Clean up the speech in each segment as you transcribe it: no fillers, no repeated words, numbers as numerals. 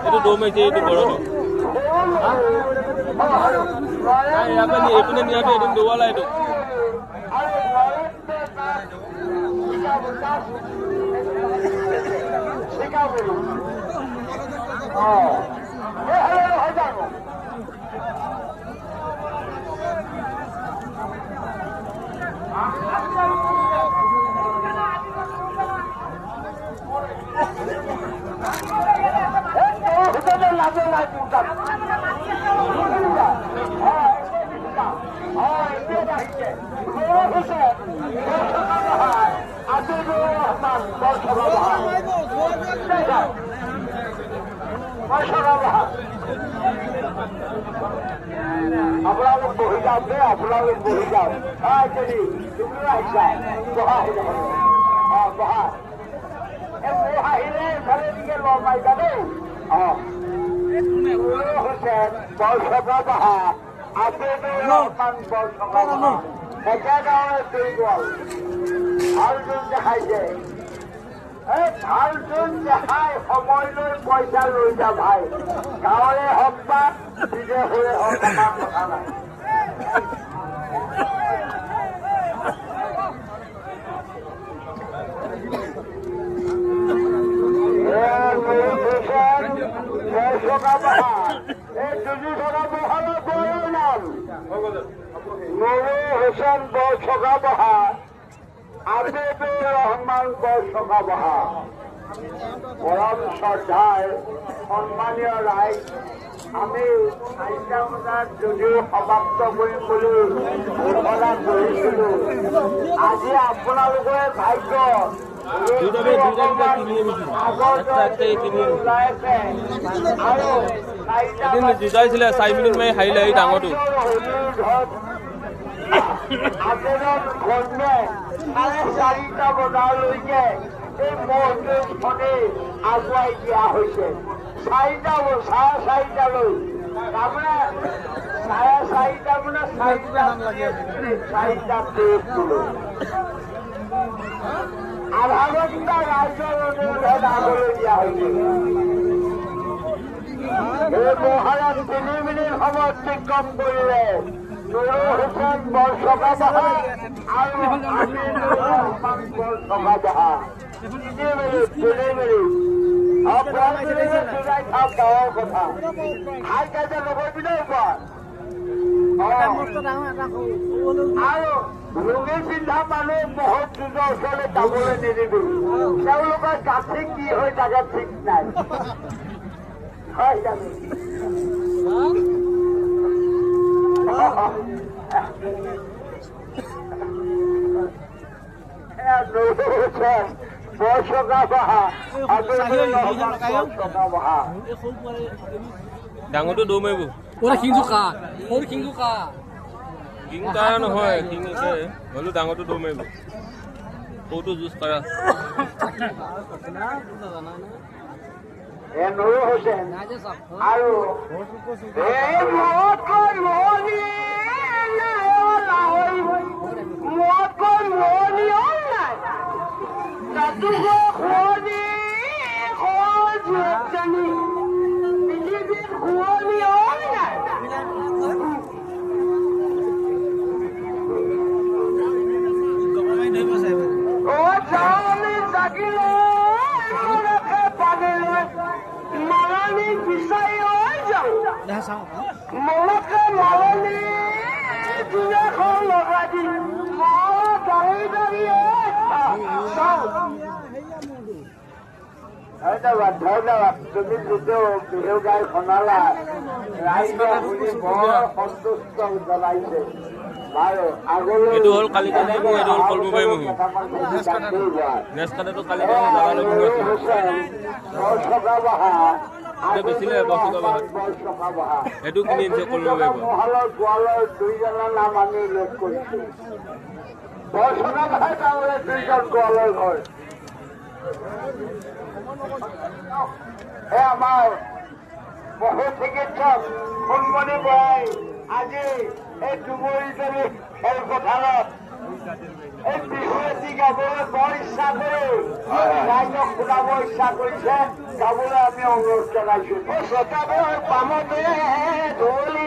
এইটো দম হৈছে, এইটো বড়ো এইপিনে নিয়াটো এদিন দৌৱালা এইটো আপোনালোক বহি যাওক দেই, আপোনালোক বহি যাওক। তুমিও আহিছা, বহা বহা মোৰ আহিলে ইফালে দিকে লগ মাৰিবা দেই। হৈছে বৰচকা বহা আছে ৰহমান বৰচকা বহা একেগাঁৱৰে দুই গল ভাল যোন দেখাইছে। এই ভাল যোন দেখাই সময় লৈ পইচা লৈ যা ভাই, গাঁৱৰে হওক বা বিদেশৰে হওক আমাৰ কথা নাই। হুসেন বৰচকা বহা আবেদুৰ ৰহমান বৰচকা বহা পৰম শ্ৰদ্ধাৰ সম্মানীয় ৰাইজ, আমি 4টা বজাত যদিও সমাপ্ত কৰিম বুলি ঘোষণা কৰিছিলো। আজি আপোনালোকৰে ভাগ্য যুঁজাইছিলে 4 মিনিট মাৰি হাৰিলে এই ডাঙৰটো। আবেদন ঘৰলে 4:30 বজালৈকে এই মহোৎসৱখনে আগুৱাই দিয়া হৈছে। 4:30লৈ তাৰমানে 4:30 মানে 4:30 আধা ঘণ্টা ৰাইজৰ অনুৰোধত আগলৈ দিয়া হৈছে। এই মহাৰাজ 3 মিনিট সময় অতিক্ৰম কৰিলে নুৰুল হুছেইন বৰচকা বহা আৰু আমিনুৰ ৰহমান বৰচকা বহা 3 মিনিট বুজাই খাওক গাঁৱৰ কথা। খাই কাইজা নকৰিবি দেই ওপৰত। আৰু ৰুঙি পিন্ধা মানুহ বহুত যুঁজৰ ওচৰলৈ যাবলৈ নিদিবি, তেওঁলোকৰ গাঁঠি কি হৈ থাকে ঠিক নাই। হয় জানো? বৰচকা বহা বৰচকা বহা ডাঙৰটো দৌ মাৰিব। কিং কাৰ নহয়, কিং একে হ'লেও ডাঙৰটো দৌ মাৰিব। সৰুটো যুঁজ কৰা নুৰুল হুছেইন আৰু মনকে মালনী দিনাখন লগাই দি ধন্যবাদ ধন্যবাদ। তুমি যিটো বিহু গাই শুনালা ৰাইজে শুনি বৰ সন্তুষ্ট জনাইছে। বাৰু আগলৈ এইটো হ'ল কালি এইটো হ'ল কলমুবাই মুহি নেক্সট কালি বৰচকা বহা বেছিলে বৰচকা বহা এইটো কিনি আনিছে কলমুবাই মহলৰ গোৱালৰ 2জনৰ নাম আমি উল্লেখ কৰিছো। বৰচকা বহাই তাৰমানে 2জন গোৱালৰ ঘৰ। আমাৰ পশু চিকিৎসক সোণমণি বৰাই আজি এই ডুমৰিজনী খেলপথাৰত এই বিহু এটি গাবলৈ বৰ ইচ্ছা কৰে ৰাইজক শুনাব ইচ্ছা কৰিছে গাবলৈ আমি অনুৰোধ জনাইছো চতাবৰ পামতে ঢলি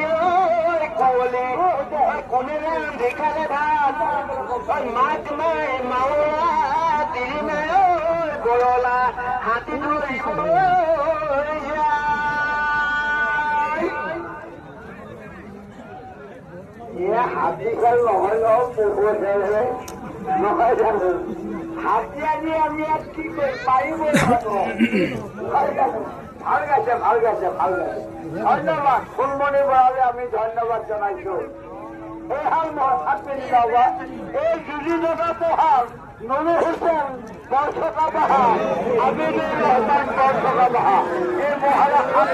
কলি কোনেৰে দেখালে ভাত মাত মাই মাওলা তিৰি মাই গৰলা হাতী ধৰিব হাতী খেল নহয় পহুৱ খেলহে নহয় জানো হাতী আনি আমি ইয়াত কি কৰিম পাৰিবই ভাল গাইছে ভাল গাইছে ভাল গাইছে ধন্যবাদ ফুলমণি বৰালে আমি ধন্যবাদ জনাইছো এই হাল মহাত পিন্ধি যাবা এই জুজি দাদা পঢ়াল নুৰু হুছেইন বৰচকা বাহা আমিনুৰ ৰহমান বৰচকা বাহা এই মহাৰাষ্ট্ৰ